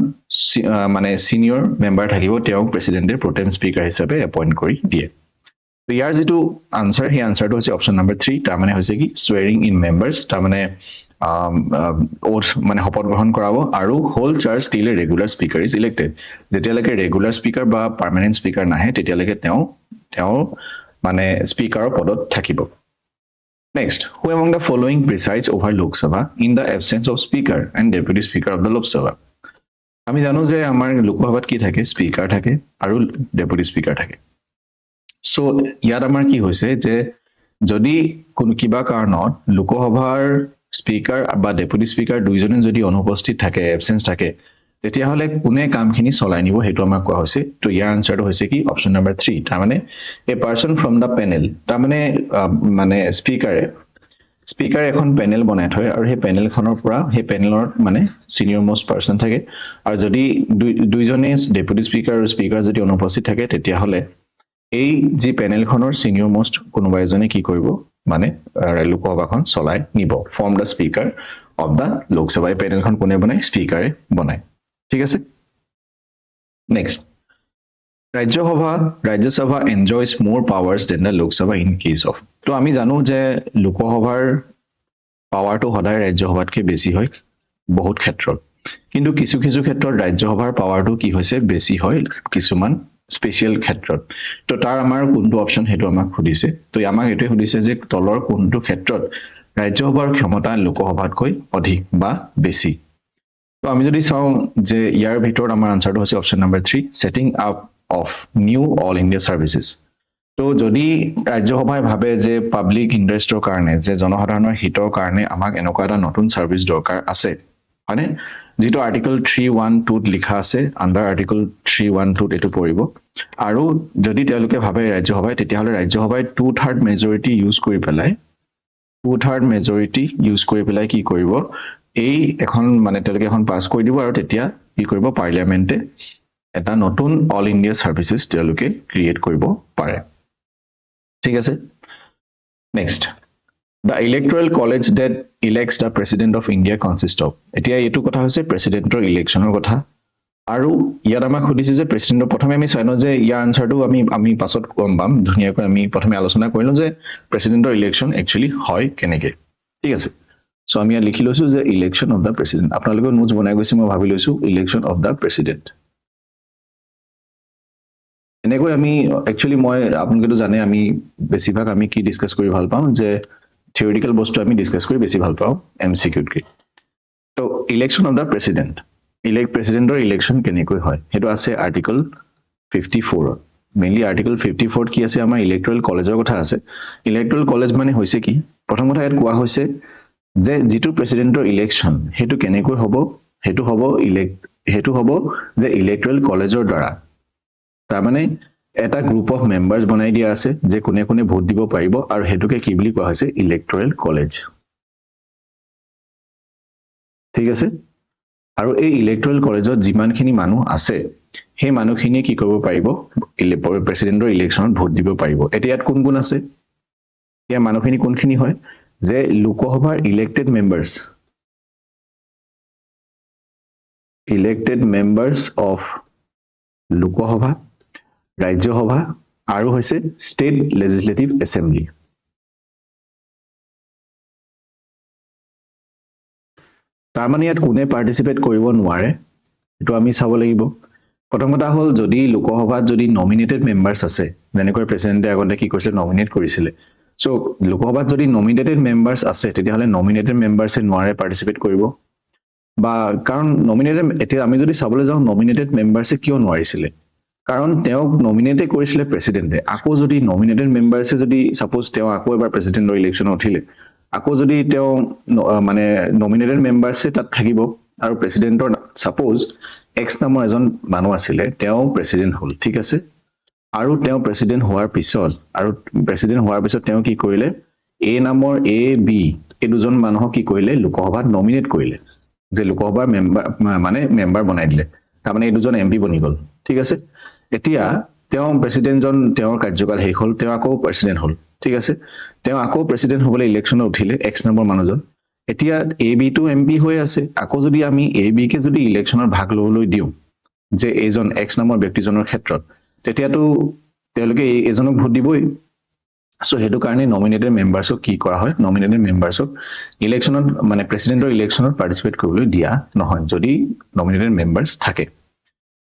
মানে সিনিয়ৰ মেম্বাৰ থাকিব তেওঁ প্ৰেসিডেন্টে প্ৰটেম স্পিকাৰ হিচাপে এপইন্ট কৰি দিয়ে তো ইয়াৰ যেটো আনসাৰ হে আনসাৰটো হৈছে অপচন নম্বৰ 3 তাৰ মানে হৈছে কি swearing in members তাৰ মানে oath মানে শপত গ্ৰহণ কৰাব আৰু whole charge till a regular speaker is elected যেতিয়ালৈকে ৰেগুলাৰ স্পিকাৰ বা পাৰ্মানেন্ট স্পিকাৰ নাহে তেতিয়ালৈকে তেওঁ মানে স্পিকাৰৰ পদত থাকিব Next, who among the following presides over Lok Sabha in the absence of Speaker and Deputy Speaker of the Lok Sabha? আমি জানো যে আমাৰ লোকসভাত কি থাকে স্পিকাৰ থাকে আৰু ডেপুটি স্পিকাৰ থাকে সো ইয়াত আমাৰ কি হৈছে যে যদি কোন কিবা কাৰণত লোকসভাৰ স্পিকাৰ বা ডেপুটি স্পিকাৰ দুইজনে যদি অনুপস্থিত থাকে এবসেন্স থাকে তেতিয়া হলে কোনে কামখিনি চলাই নিব হেতু আমাক কোৱা হৈছে তো ইয়াৰ আনসাৰটো হৈছে কি অপচন নম্বৰ 3 তাৰ মানে এ পাৰসন ফ্ৰম দা পেনেল তাৰ মানে স্পিকাৰ এখন পেনেল বনাই থয় আৰু সেই পেনেলখনৰ পৰা সেই পেনেলৰ মানে সিনিয়ৰ মোষ্ট পাৰসন থাকে আৰু যদি দুইজনে ডেপুটি স্পিকাৰ আৰু স্পিকাৰ যদি অনুপস্থিত থাকে তেতিয়া হলে এই যি পেনেলখনৰ সিনিয়ৰ মোষ্ট কোনোবা এজনে কি কৰিব মানে লোকসভাখন চলাই নিব from the speaker of the Lok Sabha পেনেলখন কোনে বনায় স্পিকাৰে বনায় ঠিক আছে next Rajya Sabha enjoys more powers than the Lok Sabha in case of তো আমি জানো যে লোকসভাৰ পাৱাৰটো সদায় ৰাজ্যসভাতকৈ বেছি হয় বহুত ক্ষেত্ৰত কিন্তু কিছু কিছু ক্ষেত্ৰত ৰাজ্যসভাৰ পাৱাৰটো কি হৈছে বেছি হয় কিছুমান স্পেশাল ক্ষেত্ৰত তো তাৰ আমাৰ কোনটো অপচন হেতু আমাক খুদিছে তো আমাক এটো খুদিছে যে তলৰ কোনটো ক্ষেত্ৰত ৰাজ্যসভাৰ ক্ষমতা লোকসভাতকৈ অধিক বা বেছি তো আমি যদি চাও যে ইয়াৰ ভিতৰত আমাৰ আনসাৰটো হৈছে option number 3 setting up of new All India services তো যদি ৰাজ্যসভাই ভাবে যে পাব্লিক ইন্টাৰেষ্টৰ কাৰণে যে জনসাধাৰণৰ হিতৰ কাৰণে আমাক এনেকুৱা এটা নতুন সাৰ্ভিস দৰকাৰ আছে মানে যেটো আৰ্টিকল 312 ত লিখা আছে আন্ডাৰ আৰ্টিকল 312 ত এটো পৰিব আৰু যদি তেওঁলোকে ভাবে ৰাজ্যসভাই তেতিয়া হলে ৰাজ্যসভাই 2/3 মেজৰিটি ইউজ কৰি পেলাই 2/3 মেজৰিটি ইউজ কৰি পেলাই কি কৰিব এই এখন মানে তেওঁলোকে এখন পাস কৰি দিব আৰু তেতিয়া কি কৰিব পাৰ্লিয়ামেন্টে এটা নতুন অল ইন্ডিয়া সাৰ্ভিসেস তেওঁলোকে ক্ৰিয়েট কৰিব পাৰে ঠিক আছে next The electoral college that elects the president of India consists of এতিয়া এটো কথা হৈছে প্ৰেসিডেন্টৰ ইলেকশনৰ কথা আৰু ইয়াত আমাক খুদিছে যে প্ৰেসিডেন্টৰ প্ৰথমে আমি চাইনো যে ইয়াৰ আনসাৰটো আমি পাছত কম পাম ধুনিয়াকৈ আমি প্ৰথমে আলোচনা কৰিলো যে প্ৰেসিডেন্টৰ ইলেকশন একচুয়ালি হয় কেনেকে ঠিক আছে সো আমি ইয়াত লিখি লৈছো যে ইলেকশন অফ দা প্ৰেসিডেন্ট আপোনালোকে নোটস বনাই গৈছে মই ভাবি লৈছো ইলেকশন অফ দা প্ৰেসিডেন্ট এনেকৈ আমি একচুয়ালি মই আপোনালোকেটো জানে আমি বেছিভাগ আমি কি ডিসকাস কৰি ভাল পাওঁ যে theoretical বস্তু আমি ডিসকাস কৰি বেছি ভাল পাওঁ এমসিকিউ কে তো ইলেকশন অফ দা প্ৰেসিডেন্ট প্ৰেসিডেন্টৰ ইলেকশন কেনেকৈ হয় হেতু আছে আৰ্টিকল 54 মেইনলি আৰ্টিকল 54 কি আছে আমাৰ ইলেক্ট্ৰাল কলেজৰ কথা আছে ইলেক্ট্ৰাল কলেজ মানে হৈছে কি প্ৰথম কথা ইয়াত কোৱা হৈছে যে যেটো প্ৰেসিডেন্টৰ ইলেকশন হেতু কেনেকৈ হ'ব হেতু হ'ব যে ইলেক্ট্ৰাল কলেজৰ দ্বাৰা তাৰ মানে এটা গ্ৰুপ অফ মেম্বাৰ্স বনাই দিয়া আছে যে কোনে কোনে ভোট দিব পাৰিব আৰু হেতুকে কি বুলি কোৱা হৈছে ইলেক্ট্ৰাল কলেজ ঠিক আছে আৰু এই ইলেক্ট্ৰাল কলেজত যিমানখিনি মানুহ আছে সেই মানুহখিনি কি কৰিব পাৰিব প্ৰেসিডেন্টৰ ইলেকশনত ভোট দিব পাৰিব এতিয়াত কোন কোন আছে ইয়া মানুহখিনি কোনখিনি হয় যে লোকসভাৰ ইলেক্টেড মেম্বাৰ্স অফ লোকসভা ৰাজ্যসভা আৰু হৈছে ষ্টেট লেজিসলেটিভ এসেম্বলি তাৰ মানে ইয়াত কোনে পাৰ্টিসিপেট কৰিব নোৱাৰে এটো আমি চাব লাগিব প্ৰথম কথা হল যদি লোকসভাত যদি নমিনেটেড মেম্বাৰ্স আছে যেনেকৈ প্ৰেসিডেন্টে আগতে কি কৰিছিল নমিনেট কৰিছিল সো লোকসভাত যদি নমিনেটেড মেম্বাৰ্স আছে তেতিয়া হলে নমিনেটেড মেম্বাৰ্সে নোৱাৰে পাৰ্টিসিপেট কৰিব বা কাৰণ নমিনেটেড এতিয়া আমি যদি চাবলৈ যাওঁ নমিনেটেড মেম্বাৰ্সে কিয় নোৱাৰিছিল কাৰণ তেওঁ নমিনেটে কৰিছিল প্ৰেসিডেন্টে আকৌ যদি নমিনেটেড মেম্বাৰ্সে যদি সাপোজ তেওঁ আকৌ এবাৰ প্ৰেসিডেন্টৰ ইলেকশন উঠিলে আকৌ যদি তেওঁ মানে নমিনেটেড মেম্বাৰ্সে তাত থাকিব আৰু প্ৰেসিডেন্টৰ সাপোজ এক্স নামৰ এজন মানুহ আছিল তেওঁ প্ৰেসিডেন্ট হল ঠিক আছে আৰু তেওঁ প্ৰেসিডেন্ট হোৱাৰ পিছত তেওঁ কি কৰিলে এ নামৰ এ বি এই দুজন মানুহক কি কৰিলে লোকসভাত নমিনেট কৰিলে যে লোকসভাৰ মেম্বাৰ বনাই দিলে তাৰ মানে এই দুজন এমপি বনি গল ঠিক আছে এতিয়া তেওঁ প্ৰেসিডেন্টজন তেওঁৰ কাৰ্যকাল শেষ হল তেওঁ আকৌ প্ৰেসিডেন্ট হল ঠিক আছে তেওঁ আকৌ প্ৰেসিডেন্ট হ'বলৈ ইলেকশনত উঠিলে এক্স নম্বৰ মানুহজন এতিয়া এ বি টু এমপি হৈ আছে আকৌ যদি আমি এ বি কে যদি ইলেকশনৰ ভাগ লবলৈ দিও যে এজন এক্স নামৰ ব্যক্তিজনৰ ক্ষেত্ৰত তেতিয়াতো তেওঁলোকে এজনক ভোট দিবই সো হেতু কাৰণে নমিনেটেড মেম্বাৰ্সক কি কৰা হয় নমিনেটেড মেম্বাৰ্সক ইলেকশনত মানে প্ৰেসিডেন্টৰ ইলেকশনত পাৰ্টিসিপেট কৰিবলৈ দিয়া নহয় যদি নমিনেটেড মেম্বাৰ্স থাকে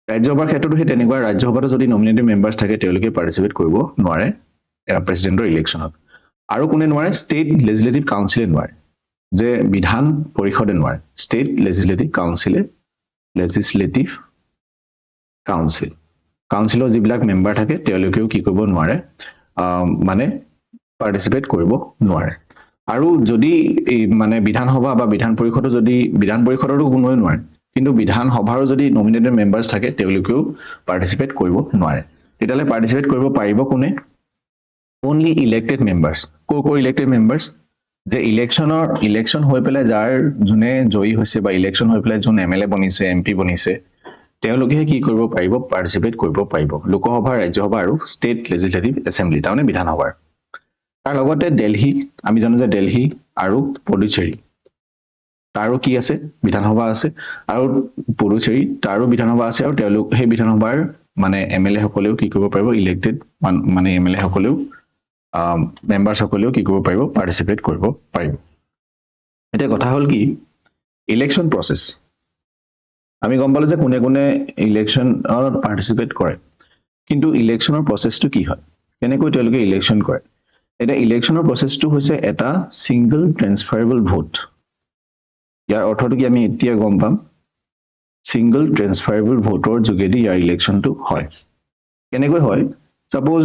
ৰাজ্যসভাৰ ক্ষেত্ৰতো হে তেনেকুৱা ৰাজ্যসভাতো যদি নমিনেটেড মেম্বাৰ্স থাকে তেওঁলোকে পাৰ্টিসিপেট কৰিব নোৱাৰে প্ৰেসিডেন্টৰ ইলেকশনত আৰু কোনে নোৱাৰে ষ্টেট লেজিসলেটিভ কাউন্সিলে নোৱাৰে যে বিধান পৰিষদে নোৱাৰে ষ্টেট লেজিসলেটিভ কাউন্সিল কাউন্সিলৰ যিবিলাক মেম্বাৰ থাকে তেওঁলোকেও কি কৰিব নোৱাৰে মানে পাৰ্টিসিপেট কৰিব নোৱাৰে আৰু যদি মানে বিধানসভা বা বিধান পৰিষদৰ যদি বিধান পৰিষদৰো কোনোৱে নোৱাৰে কিন্তু বিধান সভাৰো যদি নমিনেটেড মেম্বাৰ্স থাকে তেওঁলোকেও পাৰ্টিসিপেট কৰিব নোৱাৰে তেতিয়ালে পাৰ্টিসিপেট কৰিব পাৰিব কোনে only elected members কৰ elected members যে ইলেকশন হৈ পেলাই যাৰ জুনে জয়ী হৈছে বা ইলেকশন হৈ পেলাই যোন এমএলএ বনিছে এমপি বনিছে তেওঁলোকে কি কৰিব পাৰিব পাৰ্টিসিপেট কৰিব পাৰিব লোকসভা ৰাজ্যসভা আৰু ষ্টেট লেজিসলেটিভ এছেম্বলি তাৰমানে বিধানসভাৰ তাৰ লগতে দিল্লী আমি জানো যে দিল্লী আৰু পুডুচেৰী তাৰো কি আছে বিধানসভা আছে আৰু পুডুচেৰী তাৰো বিধানসভা আছে আৰু তেওঁলোক সেই বিধানসভাৰ মানে এমএলএ সকলেও কি কৰিব পাৰিব ইলেক্টেড মানে এমএলএ সকলেও মেম্বাৰ্স সকলেও কি কৰিব পাৰিব পাৰ্টিসিপেট কৰিব পাৰিব এটা কথা হল কি ইলেকশন প্ৰসেস আমি গম পালো যে কোনে কোনে ইলেকশনত পাৰ্টিসিপেট কৰে কিন্তু ইলেকশনৰ প্ৰসেসটো কি হয় কেনেকৈ তেওঁলোকে ইলেকশন কৰে এটা ইলেকশনৰ প্ৰসেসটো হৈছে এটা সিঙ্গল ট্ৰান্সফাৰেবল ভোট ইয়াৰ অৰ্থটো কি আমি এতিয়া গম পাম সিঙ্গল ট্ৰান্সফাৰেবল ভোটৰ যোগেদি ইয়াৰ ইলেকশনটো হয় কেনেকৈ হয় সাপোজ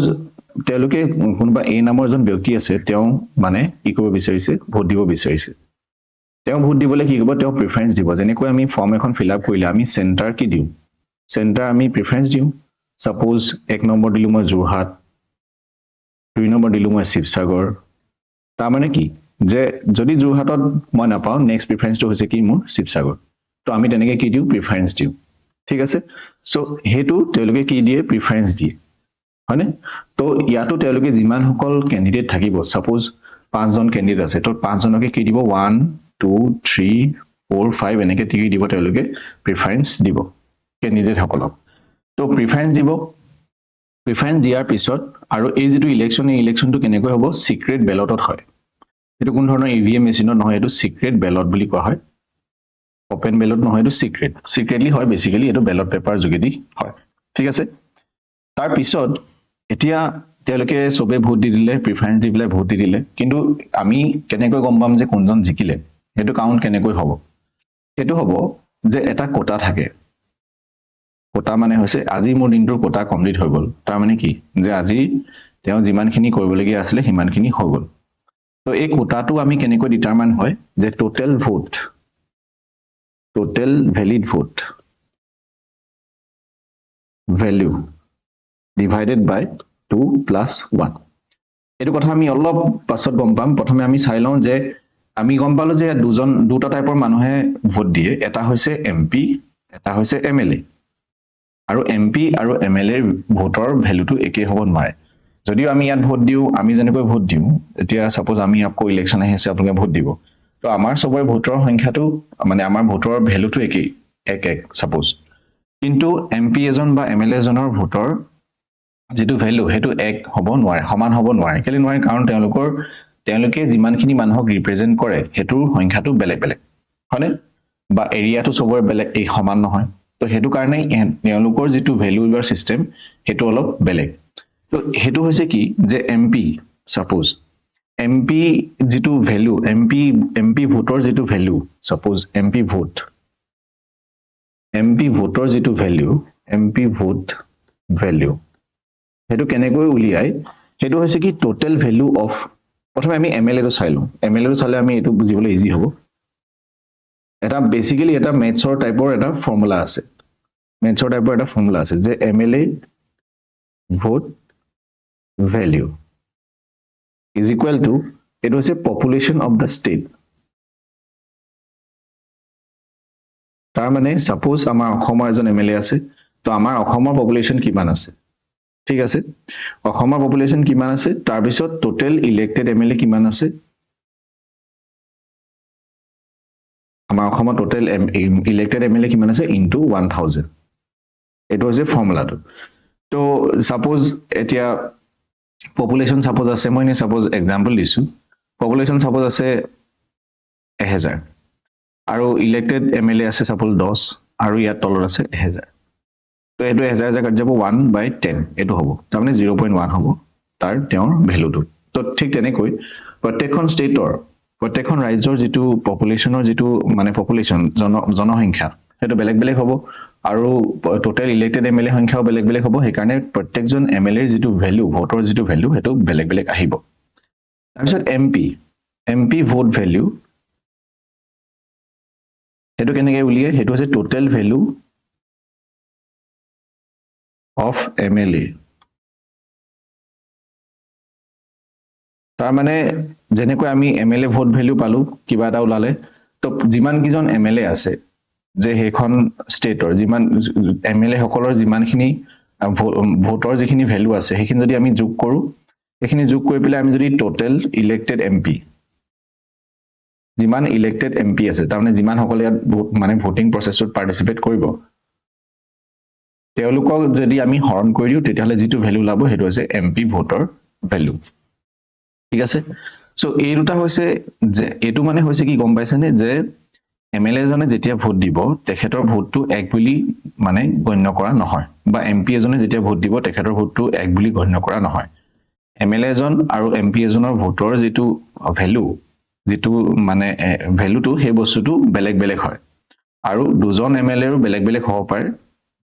তেওঁলোকে কোনোবা এ নামৰ এজন ব্যক্তি আছে তেওঁ মানে কি কৰিব বিচাৰিছে ভোট দিব বিচাৰিছে তেওঁ ভোট দিবলৈ কি কৰিব তেওঁ প্ৰেফাৰেন্স দিব যেনেকৈ আমি ফৰ্ম এখন ফিল আপ কৰিলে আমি সেন্টাৰ কি দিও সেন্টাৰ আমি প্ৰেফাৰেন্স দিও সাপোজ 1 নম্বৰ দিলো মই যোৰহাট 2 নম্বৰ দিলো মই শিৱসাগৰ তাৰ মানে কি যে যদি যোৰহাটত মই নাপাও নেক্সট প্ৰেফাৰেন্সটো হৈছে কি মোৰ শিৱসাগৰ তো আমি তেনেকৈ কি দিও প্ৰেফাৰেন্স দিও ঠিক আছে সো হেতু তেওঁলোকে কি দিয়ে প্ৰেফাৰেন্স দিয়ে হয়নে তো ইয়াতো তেওঁলোকে যিমান সকল ক্যান্ডিডেট থাকিব সাপোজ 5 জন ক্যান্ডিডেট আছে তো 5 জনকে কি দিব 1 2 3 4 5 এনেকে টিকি দিব তেওঁলোকে প্ৰেফাৰেন্স দিব ক্যান্ডিডেট সকলক তো প্ৰেফাৰেন্স দিব প্ৰেফাৰেন্স দিয়াৰ পিছত আৰু এই যেটো ইলেকশনটো কেনেকৈ হ'ব সিক্ৰেট বেলটত হয় এটো কোন ধৰণৰ ইভিএম মেচিনত নহয় এটো সিক্ৰেট বেলট বুলি কোৱা হয় ওপেন বেলট নহয় এটো সিক্ৰেটলি হয় বেসিক্যালি এটো বেলট পেপাৰ যোগেদি হয় ঠিক আছে তাৰ পিছত এতিয়া তেওঁলোকে সবে ভোট দি দিলে প্ৰেফাৰেন্স দি পেলাই ভোট দি দিলে কিন্তু আমি কেনেকৈ গম পাম যে কোনজন জিকিলে এটো কাউন্ট কেনেকৈ হ'ব এটো হ'ব যে এটা কোটা থাকে কোটা মানে হৈছে আজি মোৰ দিনটোৰ কোটা কমপ্লিট হৈ গল তাৰ মানে কি যে আজি তেওঁ যিমানখিনি কৰিবলগীয়া আছিল সিমানখিনি হৈ গল তো এই কোটাটো আমি কেনেকৈ ডিটাৰমাইন হয় যে total valid vote value divided by 2 plus 1 এটো কথা আমি অলপ পাছত গম পাম প্ৰথমে আমি চাই লওঁ যে আমি গম পালো যে দুটা টাইপৰ মানুহে ভোট দিয়ে এটা হৈছে এমপি এটা হৈছে এমএলএ আৰু এমপি আৰু এমএলএ ভোটৰ ভ্যালুটো একে হ'ব নোৱাৰে যদিও আমি ইয়াত ভোট দিও আমি যেনেকৈ ভোট দিও এতিয়া সাপোজ আমি আপকো ইলেকশন আহিছে আপোনালোকে ভোট দিব তো আমাৰ সবৰে ভোটৰ সংখ্যাটো মানে আমাৰ ভোটৰ ভ্যালুটো একে এক সাপোজ কিন্তু এমপি এজন বা এমএলএ জনৰ ভোটৰ যেটো ভ্যালু হেতু এক হ'ব নোৱাৰে সমান হ'ব নোৱাৰে কেলে নোৱাৰে কাৰণ তেওঁলোকে যিমানখিনি মানুহক ৰিপ্ৰেজেন্ট কৰে হেতুৰ সংখ্যাটো বেলেগ বেলেগ হয়নে বা এৰিয়াটো সবৰে বেলেগ এই সমান নহয় তো হেতু কাৰণে তেওঁলোকৰ যেটো ভ্যালু লোৱাৰ সিস্টেম হেতু অলপ বেলেগ তো হেতু হৈছে কি যে এমপি সাপোজ এমপি যেটো ভ্যালু এমপি ভোটৰ যেটো ভ্যালু সাপোজ এমপি ভোটৰ যেটো ভ্যালু এমপি ভোট ভ্যালু হেতু কেনেকৈ উলিয়াই হেতু হৈছে কি টোটাল ভ্যালু অফ প্ৰথমে আমি এমএলএ টো চাই লওঁ এমএলএ টো চালে আমি এটো বুজিবলৈ ইজি হ'ব এটা বেসিক্যালি এটা মেথছৰ টাইপৰ এটা ফৰ্মুলা আছে যে MLA vote value is equal to it was a population of the state তাৰ মানে সাপোজ আমাৰ অসমৰ এজন এমএলএ আছে তো আমাৰ অসমৰ পপুলেশন কিমান আছে ঠিক আছে অসমৰ পপুলেশন কিমান আছে তাৰ পিছত টোটাল ইলেক্টেড এমএলএ কিমান আছে আমাৰ অসমৰ টোটাল ইলেক্টেড এমএলএ কিমান আছে into 1000 it was a formula তো সাপোজ এতিয়া পপুলেশন সাপোজ আছে মই নে সাপোজ এক্সাম্পল দিছো পপুলেশন সাপোজ আছে 1000 আৰু ইলেক্টেড এমএলএ আছে সাপোজ 10 আৰু ইয়াত তলত আছে 1000 তো এটো 1000 জাগাত যাব 1/10 এটো হ'ব তাৰমানে 0.1 হ'ব তাৰ তেওঁৰ ভ্যালুটো তো তো ঠিক তেনেকৈ প্ৰত্যেকখন ষ্টেটৰ প্ৰত্যেকখন ৰাজ্যৰ যেটো পপুলেশ্যনৰ যেটো মানে পপুলেশ্যন জনসংখ্যা হেতু বেলেগ বেলেগ হ'ব আৰু টোটাল ইলেক্টেড এমএলএ সংখ্যাও বেলেগ বেলেগ হ'ব সেই কাৰণে প্ৰত্যেকজন এমএলএৰ যেটো ভ্যালু ভোটৰ যেটো ভ্যালু হেতু বেলেগ বেলেগ আহিব তাৰপিছত এমপি ভোট ভ্যালু হেতু কেনেকৈ উলিয়ায় হেতু আছে টোটাল ভ্যালু অফ এমএলএ তাৰ মানে যেনেকৈ আমি এমএলএ ভোট ভ্যালু পালো কিবা এটা ওলালে তো যিমান কিজন এমএলএ আছে যে হেখন ষ্টেটৰ যিমান এমএলএ সকলৰ যিমানখিনি ভোটৰ যিখিনি ভ্যালু আছে হেখিনি যদি আমি যোগ কৰো হেখিনি যোগ কৰি পেলাই আমি যদি টোটাল ইলেক্টেড এমপি যিমান ইলেক্টেড এমপি আছে তাৰ মানে যিমান সকলে মানে ভোটিং প্ৰসেছত পাৰ্টিসিপেট কৰিব তেওঁলোকক যদি আমি হৰণ কৰি দিও তেতিয়াহলে যেটো ভ্যালু লাভ হেতু আছে এমপি ভোটৰ ভ্যালু ঠিক আছে সো এই দুটা হৈছে যে এটো মানে হৈছে কি গম পাইছানে যে এমএলএ জনে যেতিয়া ভোট দিব তেখেতৰ ভোটটো এক বুলি মানে গণ্য কৰা নহয় বা এমপি জনে যেতিয়া ভোট দিব তেখেতৰ ভোটটো এক বুলি গণ্য কৰা নহয় এমএলএ জন আৰু এমপি জনৰ ভোটৰ যেটো ভ্যালু যেটো মানে ভ্যালুটো সেই বস্তুটো বেলেগ বেলেগ হয় আৰু দুজন এমএলএৰো বেলেগ বেলেগ হ'ব পাৰে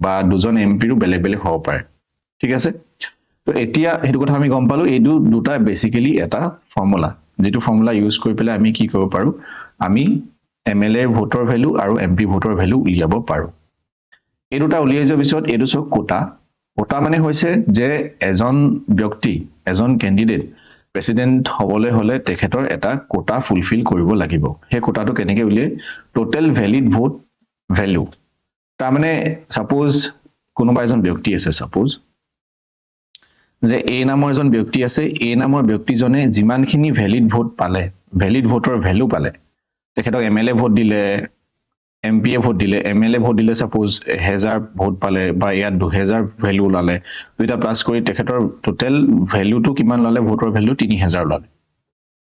বা দুজন এমপিৰো বেলেগ বেলেগ হ'ব পাৰে ঠিক আছে তো এতিয়া হেতু কথা আমি গম পালো এইটো দুটা বেসিক্যালি এটা ফৰ্মুলা যেটো ফৰ্মুলা ইউজ কৰি পেলাই আমি কি কৰিব পাৰো আমি এমএলএ ভোটৰ ভ্যালু আৰু এমপি ভোটৰ ভ্যালু উলিয়াব পাৰো এই দুটা উলিয়াই যোৱাৰ পিছত এইটো সব কোটা মানে হৈছে যে এজন ব্যক্তি এজন ক্যান্ডিডেট প্ৰেসিডেন্ট হবলৈ হলে তেখেতৰ এটা কোটা ফুলফিল কৰিব লাগিব হে কোটাটো কেনেকৈ উলিয়ায় টোটাল ভ্যালিড ভোট ভ্যালু তাৰ মানে সাপোজ কোনোবা এজন ব্যক্তি আছে সাপোজ যে এ নামৰ এজন ব্যক্তি আছে এ নামৰ ব্যক্তিজনে যিমানখিনি ভ্যালিড ভোট পালে ভ্যালিড ভোটৰ ভ্যালু পালে তেখেতক এমএলএ ভোট দিলে এমপিএ ভোট দিলে এমএলএ ভোট দিলে সাপোজ 1000 ভোট পালে বা ইয়াত 2000 ভ্যালু ওলালে দুইটা প্লাস কৰি তেখেতৰ টোটাল ভ্যালুটো কিমান লালে ভোটৰ ভ্যালু 3000 লালে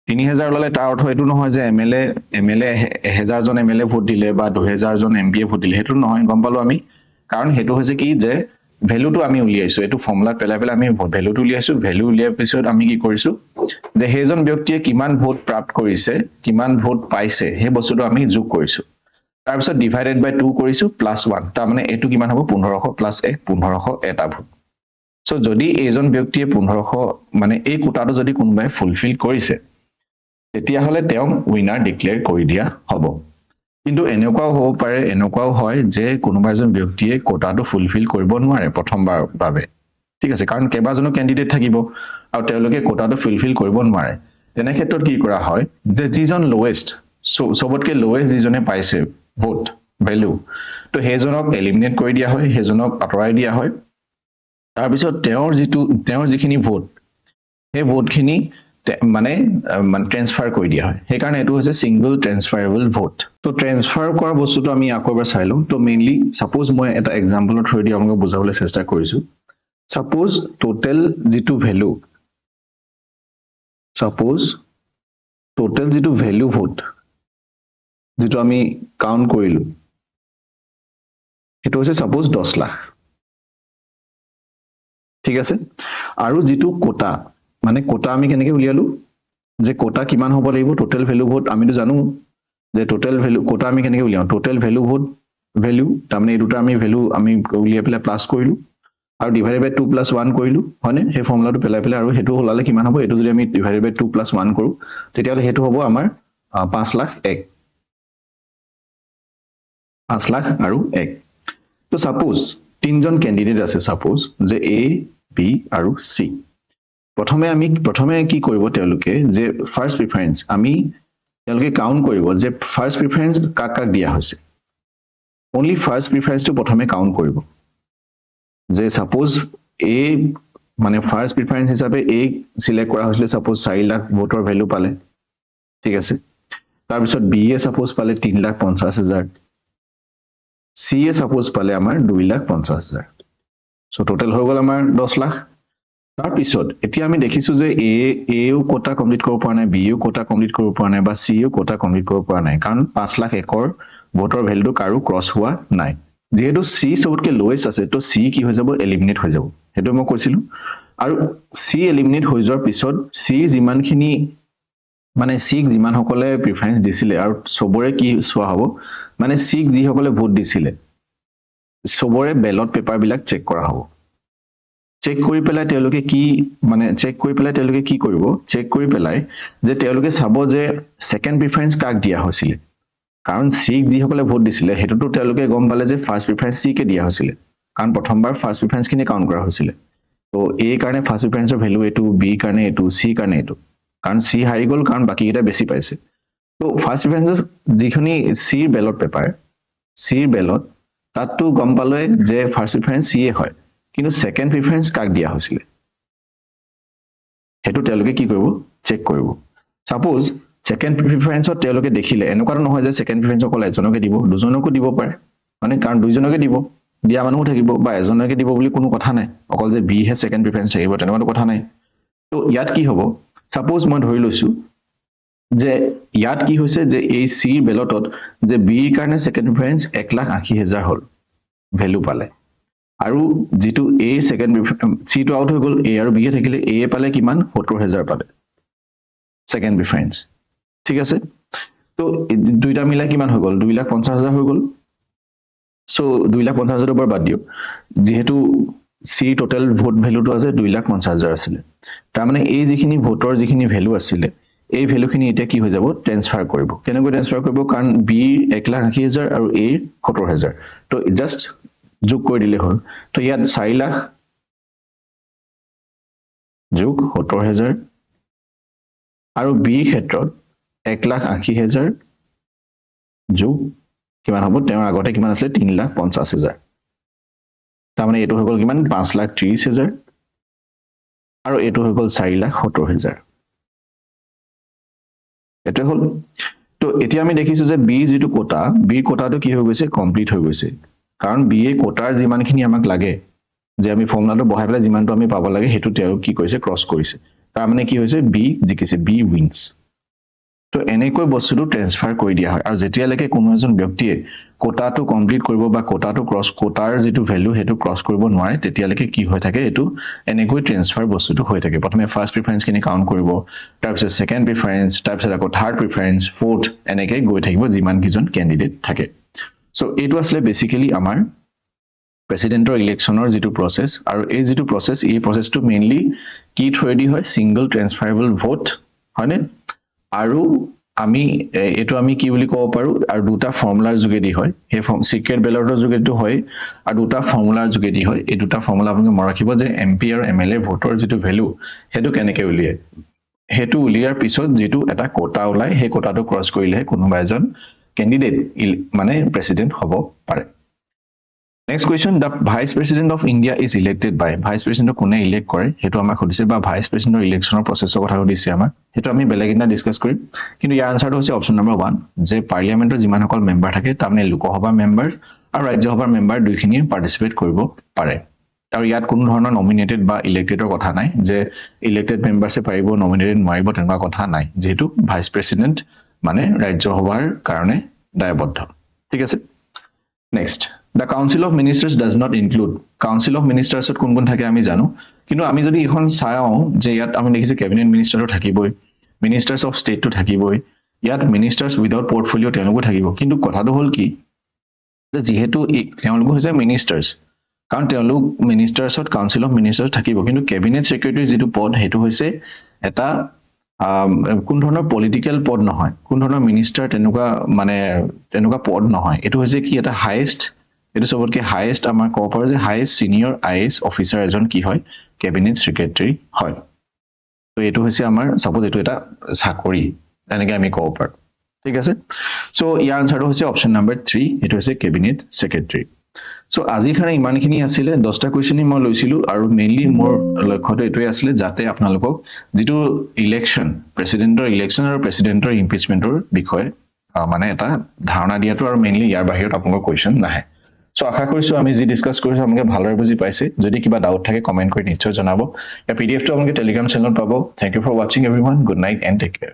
3000 লালে তাৰ অৰ্থ এটো নহয় যে এমএলএ 1000 জন এমএলএ ভোট দিলে বা 2000 জন এমপিএ ভোট দিলে হেতু নহয় গম পালো আমি কাৰণ হেতু হৈছে কি যে ভ্যালুটো আমি উলিয়াইছো এটো ফৰ্মুলাত পেলাই পেলাই আমি ভ্যালুটো উলিয়াইছো ভ্যালু উলিয়াৰ পিছত আমি কি কৰিছো যে হেজন ব্যক্তিয়ে কিমান ভোট প্ৰাপ্ত কৰিছে কিমান ভোট পাইছে হে বস্তুটো আমি যোগ কৰিছো তাৰ পিছত ডিভাইডেড বাই 2 কৰিছো প্লাস 1 তাৰ মানে এটো কিমান হ'ব 1500 প্লাস 1 1500 এটা ভোট সো যদি এজন ব্যক্তিয়ে 1500 মানে এই কোটাটো যদি কোনবাই ফুলফিল কৰিছে তেতিয়া হলে তেওঁ উইনাৰ ডিক্লেয়াৰ কৰি দিয়া হ'ব কিন্তু এনেকুৱাও হ'ব পাৰে এনেকুৱাও হয় যে কোনোবা এজন ব্যক্তিয়ে কোটাটো ফুলফিল কৰিব নোৱাৰে প্ৰথমবাৰ বাবে ঠিক আছে কাৰণ কেবাজনো ক্যান্ডিডেট থাকিব আৰু তেওঁলোকে কোটাটো ফুলফিল কৰিব নোৱাৰে তেনে ক্ষেত্ৰত কি কৰা হয় যে যিজন লোৱেষ্ট সবতকে লোৱেষ্ট যিজনে পাইছে ভোট ভ্যালু তো হেজনক এলিমিনেট কৰি দিয়া হয় হেজনক আতৰাই দিয়া হয় তাৰ পিছত তেওঁৰ যিখিনি ভোট হে ভোটখিনি মানে ট্ৰান্সফাৰ কৰি দিয়া হয় সেই কাৰণে এটো হৈছে সিঙ্গল ট্ৰান্সফাৰেবল ভোট তো ট্ৰান্সফাৰ কৰা বস্তুটো আমি আকৌবাৰ চাইলো তো মেইনলি সাপোজ মই এটা এক্সাম্পলৰ থ্ৰু দি আপোনাক বুজাবলৈ চেষ্টা কৰিছো সাপোজ টোটাল যেটো ভ্যালু সাপোজ টোটাল যেটো ভ্যালু ভোট যেটো আমি কাউন্ট কৰিলো হেতু হৈছে সাপোজ 10 লাখ ঠিক আছে আৰু যেটো কোটা মানে কোটা আমি কেনেকৈ উলিয়ালো যে কোটা কিমান হ'ব লাগিব টোটাল ভ্যালু ভোট আমিতো জানো যে টোটাল ভ্যালু কোটা আমি কেনেকৈ উলিয়াও টোটাল ভ্যালু ভোট ভ্যালু তাৰ মানে এই দুটা আমি ভ্যালু আমি উলিয়াই পেলাই প্লাস কৰিলো আৰু ডিভাইডেড বাই 2 + 1 কৰিলো হয়নে সেই ফৰ্মুলাটো পেলাই পেলাই আৰু হেতু হলালে কিমান হ'ব এটো যদি আমি ডিভাইডেড বাই 2 + 1 কৰো তেতিয়ালে হেতু হ'ব আমাৰ 5 লাখ 1 5 লাখ আৰু 1 তো সাপোজ তিনজন ক্যান্ডিডেট আছে সাপোজ যে এ বি আৰু সি প্ৰথমে কি কৰিব তেওঁলোকে যে ফাৰ্স্ট প্ৰিফাৰেন্স আমি তেওঁলোকে কাউন্ট কৰিব যে ফাৰ্স্ট প্ৰিফাৰেন্স কাক কাক দিয়া হৈছে only ফাৰ্স্ট প্ৰিফাৰেন্সটো প্ৰথমে কাউন্ট কৰিব যে সাপোজ এ মানে ফাৰ্স্ট প্ৰিফাৰেন্স হিচাপে এ সিলেক্ট কৰা হৈছিল সাপোজ 4 লাখ ভোটৰ ভ্যালু পালে ঠিক আছে তাৰ পিছত বি এ সাপোজ পালে 3,50,000 সি এ সাপোজ পালে আমাৰ 2,50,000 সো টোটাল হৈ গল আমাৰ 10 লাখ তাৰ পিছত এতিয়া আমি দেখিছো যে এও কোটা কমপ্লিট কৰিব পৰা নাই বিও কোটা কমপ্লিট কৰিব পৰা নাই বা সিও কোটা কমপ্লিট কৰিব পৰা নাই কাৰণ 5 লাখ একৰ ভোটৰ ভ্যালুটো কাৰো ক্ৰস হোৱা নাই যেহেতু সি সবতকে লোৱেষ্ট আছে তো সি কি হৈ যাব এলিমিনেট হৈ যাব হেতু মই কৈছিলো আৰু সি এলিমিনেট হৈ যোৱাৰ পিছত সি যিমানখিনি মানে সিক যিমান সকলে প্ৰিফাৰেন্স দিছিলে আৰু সবৰে কি চোৱা হ'ব মানে সিক যি সকলে ভোট দিছিলে সবৰে বেলট পেপাৰ বিলাক চেক কৰা হ'ব চেক কৰি পেলাই তেওঁলোকে কি মানে চেক কৰি পেলাই তেওঁলোকে কি কৰিব চেক কৰি পেলাই যে তেওঁলোকে চাব যে সেকেন্ড প্ৰিফাৰেন্স কাক দিয়া হৈছিল কাৰণ সিক যি সকলে ভোট দিছিলে হেতুটো তেওঁলোকে গম পালে যে ফাৰ্স্ট প্ৰিফাৰেন্স সি কে দিয়া হৈছিল কাৰণ প্ৰথমবাৰ ফাৰ্স্ট প্ৰিফাৰেন্স খিনি কাউন্ট কৰা হৈছিল তো এ কাৰণে ফাৰ্স্ট প্ৰিফাৰেন্সৰ ভ্যালু এটো বি কাৰণে এটো সি কাৰণে এটো কাৰণ সি হাৰি গল কাৰণ বাকি এটা বেছি পাইছে তো ফাৰ্স্ট প্ৰিফাৰেন্সৰ যিখনি সিৰ বেলট পেপাৰ সিৰ বেলট তাতটো গম পালে যে ফাৰ্স্ট প্ৰিফাৰেন্স সি এ হয় কিন্তু সেকেন্ড প্ৰিফাৰেন্স কাক দিয়া হৈছিল হেতু তেওঁলোকে কি কৰিব চেক কৰিব সাপোজ সেকেন্ড প্ৰিফাৰেন্সত তেওঁলোকে দেখিলে এনেকুৱা নহয় যে সেকেন্ড প্ৰিফাৰেন্স অকল এজনকে দিব দুজনকো দিব পাৰে মানে কাৰণ দুইজনকে দিব দিয়া মানুহ থাকিব বা এজনকে দিব বুলি কোনো কথা নাই অকল যে বি হে সেকেন্ড প্ৰিফাৰেন্স থাকিব তেনেকুৱা কথা নাই তো ইয়াত কি হ'ব সাপোজ মই ধৰি লৈছো যে ইয়াত কি হৈছে যে এই সি বেলটত যে বি কাৰণে সেকেন্ড প্ৰিফাৰেন্স 1,80,000 হল ভ্যালু পালে আৰু যেটো এ সেকেন্ড সি টো আউট হৈ গল এ আৰু বি এ থাকিলে এ পালে কিমান 70,000 পালে সেকেন্ড প্ৰিফাৰেন্স ঠিক আছে তো দুইটা মিলাই কিমান হৈ গল 2,50,000 হৈ গল সো 2,50,000 বৰ বাদ দিও যেহেতু সি টোটাল ভোট ভ্যালুটো আছে 2,50,000 আছিল তাৰ মানে এই যিখিনি ভোটৰ যিখিনি ভ্যালু আছিল এই ভ্যালুখিনি এতিয়া কি হৈ যাব ট্ৰান্সফাৰ কৰিব কেনেকৈ ট্ৰান্সফাৰ কৰিব কাৰণ বি 1,80,000 আৰু এ 70,000 তো জাস্ট যোগ কৰি দিলে হ'ল তো ইয়াত 4 লাখ যোগ 70,000 আৰু বি ক্ষেত্ৰত 1,80,000 যোগ কিমান হ'ব তেওঁৰ আগতে কিমান আছিল 3,50,000 তাৰ মানে এটো হৈ গল কিমান 5,30,000 আৰু এটো হৈ গল 4,70,000 এটো হল তো এতিয়া আমি দেখিছো যে বি যেটো কোটা বি কোটাটো কি হৈ গৈছে কমপ্লিট হৈ গৈছে কাৰণ বি এ কোটাৰ যিমানখিনি আমাক লাগে যে আমি ফৰ্মুলাটো বহাই পেলাই যিমানটো আমি পাব লাগে হেতু তেওঁ কি কৰিছে ক্ৰস কৰিছে তাৰ মানে কি হৈছে বি জিকিছে বি উইন্স তো এনেকৈ বস্তুটো ট্ৰান্সফাৰ কৰি দিয়া হয় আৰু যেতিয়ালৈকে কোনো এজন ব্যক্তিয়ে কোটাটো কমপ্লিট কৰিব বা কোটাটো ক্ৰস কোটাৰ যেটো ভ্যালু হেতু ক্ৰস কৰিব নোৱাৰে তেতিয়ালৈকে কি হৈ থাকে এটো এনেকৈ ট্ৰান্সফাৰ বস্তুটো হৈ থাকে প্ৰথমে ফাৰ্স্ট প্ৰিফাৰেন্স খিনি কাউন্ট কৰিব তাৰ পিছত সেকেন্ড প্ৰিফাৰেন্স তাৰ পিছত আকৌ থাৰ্ড প্ৰিফাৰেন্স ফোৰ্থ এনেকৈ গৈ থাকিব যিমান কিজন ক্যান্ডিডেট থাকে সো এটো আসলে বেসিক্যালি আমাৰ প্ৰেসিডেন্টৰ ইলেকশনৰ যেটো প্ৰসেস আৰু এই যেটো প্ৰসেস এই প্ৰসেসটো মেইনলি কি থ্ৰুদি হয় সিঙ্গল ট্ৰান্সফাৰেবল ভোট হয়নে আৰু আমি এটো আমি কি বুলি কব পাৰো আৰু দুটা ফৰ্মুলাৰ যোগেদি হয় এই সিক্ৰেট বেলটৰ যোগেদি হয় আৰু দুটা ফৰ্মুলাৰ যোগেদি হয় এই দুটা ফৰ্মুলা আপুনি মনত ৰাখিব যে এমপি আৰু এমএলএ ভোটৰ যেটো ভ্যালু হেতু কেনেকৈ উলিয়ায় হেতু উলিয়াৰ পিছত যেটো এটা কোটা ওলাই সেই কোটাটো ক্ৰস কৰিলে কোনোবা এজন ক্যান্ডিডেট মানে প্ৰেসিডেন্ট হ'ব পাৰে Next question, the Vice President of India is elected by Vice President কোনে ইলেক্ট কৰে হেতু আমাক খুদিছে বা Vice President ইলেকশনৰ প্ৰসেসৰ কথা খুদিছে আমাক হেতু আমি বেলেগ এটা ডিসকাস কৰিম কিন্তু ইয়াৰ আনসাৰটো হৈছে অপচন নম্বৰ 1 যে পাৰ্লিয়ামেন্টৰ যিমান সকল মেম্বাৰ থাকে তাৰমানে লোকসভা মেম্বাৰ আৰু ৰাজ্যসভাৰ মেম্বাৰ দুইখিনিয়ে পাৰ্টিসিপেট কৰিব পাৰে আৰু ইয়াত কোনো ধৰণৰ নমিনেটেড বা ইলেক্টেডৰ কথা নাই যে ইলেক্টেড মেম্বাৰছে পাৰিব নমিনেটেড নোৱাৰিব তেনেকুৱা কথা নাই যেহেতু ভাইস প্ৰেসিডেন্ট মানে ৰাজ্যসভাৰ কাৰণে দায়বদ্ধ ঠিক আছে next The Council of Ministers does not include Council of Ministers ত কোন কোন থাকে আমি জানো কিন্তু আমি যদি এখন চাও যে ইয়াত আমি দেখিছে ক্যাবিনেট মিনিষ্টাৰটো থাকিবই মিনিষ্টাৰ্স অফ ষ্টেট টো থাকিবই ইয়াত মিনিষ্টাৰ্স উইদাউট পোৰ্টফোলিও তেওঁলোকো থাকিব কিন্তু কথাটো হল কি যে যেহেতু তেওঁলোক হৈছে মিনিষ্টাৰ্স কাৰণ তেওঁলোক মিনিষ্টাৰ্সত কাউন্সিল অফ মিনিষ্টাৰ্স থাকিব কিন্তু ক্যাবিনেট সেক্ৰেটাৰী যেটো পদ হেতু হৈছে এটা কোন ধৰণৰ পলিটিক্যাল পদ নহয় কোন ধৰণৰ মিনিষ্টাৰ তেনেকুৱা পদ নহয় এটো হৈছে কি এটা হাইয়েষ্ট এটো সবতকে হাইয়েষ্ট আমাৰ কব পাৰো যে হাইয়েষ্ট সিনিয়ৰ আইএএস অফিচাৰ এজন কি হয় ক্যাবিনেট সেক্ৰেটাৰী হয় তো এটো হৈছে আমাৰ সাপোজ এটো এটা চাকৰি তেনেকৈ আমি কব পাৰো ঠিক আছে সো ইয়াৰ আনসাৰটো হৈছে অপচন নম্বৰ 3 এটো হৈছে ক্যাবিনেট সেক্ৰেটাৰী সো আজি খানে ইমানখিনি আছিল 10টা কোৱেশ্চন মই লৈছিলো আৰু মেইনলি মোৰ লক্ষ্যটো এটোই আছিল যাতে আপোনালোকক যেটো ইলেকশন প্ৰেসিডেন্টৰ ইলেকশন আৰু প্ৰেসিডেন্টৰ ইমপিচমেন্টৰ বিষয়ে মানে এটা ধাৰণা দিয়াটো আৰু মেইনলি ইয়াৰ বাহিৰত আপোনালোকৰ কোৱেশ্চন নাহে সো আশা কৰিছো আমি যি ডিসকাস কৰিছো আপোনালোকে ভালদৰে বুজি পাইছে যদি কিবা ডাউট থাকে কমেন্ট কৰি নিশ্চয় জনাব এই পিডিএফটো আপোনালোকে টেলিগ্ৰাম চেনেলত পাব thank you for watching everyone good night and take care